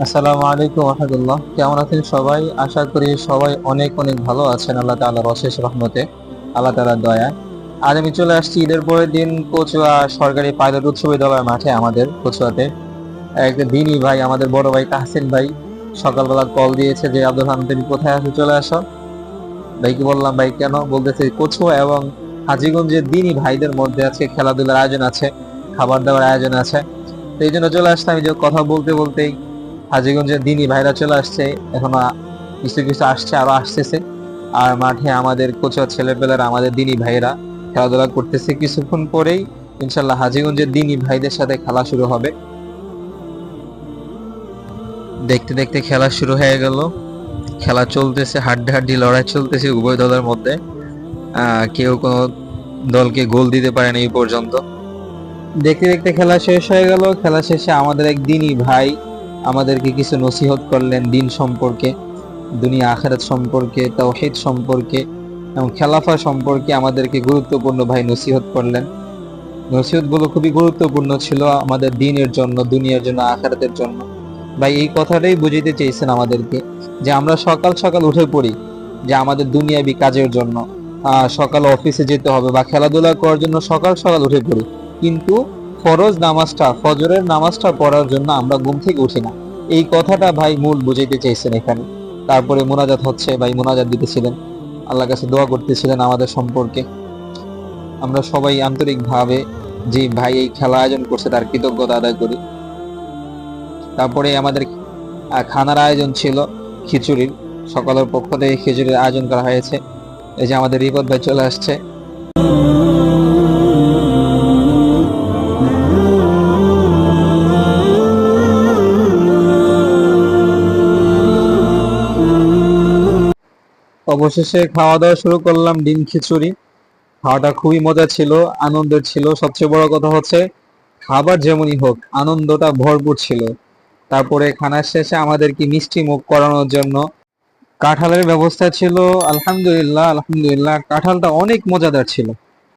আসসালামু আলাইকুম রহমতুল্লাহ। কেমন আছেন সবাই? আশা করি সবাই অনেক অনেক ভালো আছেন আল্লাহ তাআলার অশেষ রহমতে, আল্লাহ তাআলার দয়ায়। আজ আমি চলে আসছি ঈদের পরের দিন কচুয়া সরকারি পাইলট উচ্চ বিদ্যালয়ের মাঠে, আমাদের কচুয়াতে। একটা দিনী ভাই, আমাদের বড় ভাই তাহসিন ভাই সকালবেলা কল দিয়েছে যে আব্দুল হামিদ, তুমি কোথায় আছো, চলে আসো। ভাইকে বললাম, ভাই কেন? বলতেছে কচুয়া এবং হাজীগঞ্জের দিনী ভাইদের মধ্যে আজকে খেলাধুলার আয়োজন আছে, খাবার দাবার আয়োজন আছে। তো এই জন্য চলে আসলাম। এই যে কথা বলতে বলতেই হাজীগঞ্জের দিনী ভাইরা চলে আসছে, এখন কিছু কিছু আসছে, আরো আসতেছে। আর মাঠে আমাদের কোচা ছেলেপেলেরা, আমাদের দিনী ভাইরা খেলাধুলা করতেছে। কিছুক্ষণ পরেই ইনশাল্লাহ হাজীগঞ্জের দিনী ভাইদের সাথে খেলা শুরু হবে। দেখতে দেখতে খেলা শুরু হয়ে গেল। খেলা চলতেছে, হাড্ডাহাড্ডি লড়াই চলতেছে উভয় দলের মধ্যে। কেউ কোনো দলকে গোল দিতে পারেনি এই পর্যন্ত। দেখতে দেখতে খেলা শেষ হয়ে গেল। খেলা শেষে আমাদের এক দিনী ভাই আমাদেরকে কিছু নসিহত করলেন দিন সম্পর্কে, দুনিয়া আখিরাত সম্পর্কে, তাওহীদ সম্পর্কে এবং খেলাফা সম্পর্কে আমাদেরকে গুরুত্বপূর্ণ ভাই নসিহত করলেন। নসিহত গুলো খুবই গুরুত্বপূর্ণ ছিল আমাদের দিনের জন্য, দুনিয়ার জন্য, আখিরাতের জন্য। ভাই এই কথাটাই বুঝিতে চেয়েছেন আমাদেরকে, যে আমরা সকাল সকাল উঠে পড়ি যে আমাদের দুনিয়াবি কাজের জন্য, সকাল অফিসে যেতে হবে বা খেলাধুলা করার জন্য সকাল সকাল উঠে পড়ি, কিন্তু ফরজ নামাজটা, ফজরের নামাজটা পড়ার জন্য আমরা ঘুম থেকে উঠি না। এই কথাটা ভাই মূল বুঝাইতে চাইছেন এখানে। তারপরে মোনাজাত হচ্ছে, ভাই মোনাজাত দিতেছিলেন, আল্লাহর কাছে দোয়া করতেছিলেন আমাদের সম্পর্কে। আমরা সবাই আন্তরিকভাবে যে ভাই এই খেলা আয়োজন করছে তার কৃতজ্ঞতা আদায় করি। তারপরে আমাদের খানার আয়োজন ছিল খিচুড়ির, সকালের পক্ষ থেকে খিচুড়ির আয়োজন করা হয়েছে। এই যে আমাদের রিপদ ভাই চলে আসছে। অবশেষে খাওয়া দাওয়া শুরু করলাম, ডিম খিচুড়ি। খাওয়াটা খুবই মজা ছিল, আনন্দের ছিল। সবচেয়ে বড় কথা হচ্ছে খাবার যেমনই হোক আনন্দটা ভরপুর ছিল। তারপরে খানার শেষে আমাদেরকে মিষ্টি মুখ করানোর জন্য কাঁঠালের ব্যবস্থা ছিল। আলহামদুলিল্লাহ, আলহামদুলিল্লাহ, কাঁঠালটা অনেক মজাদার ছিল।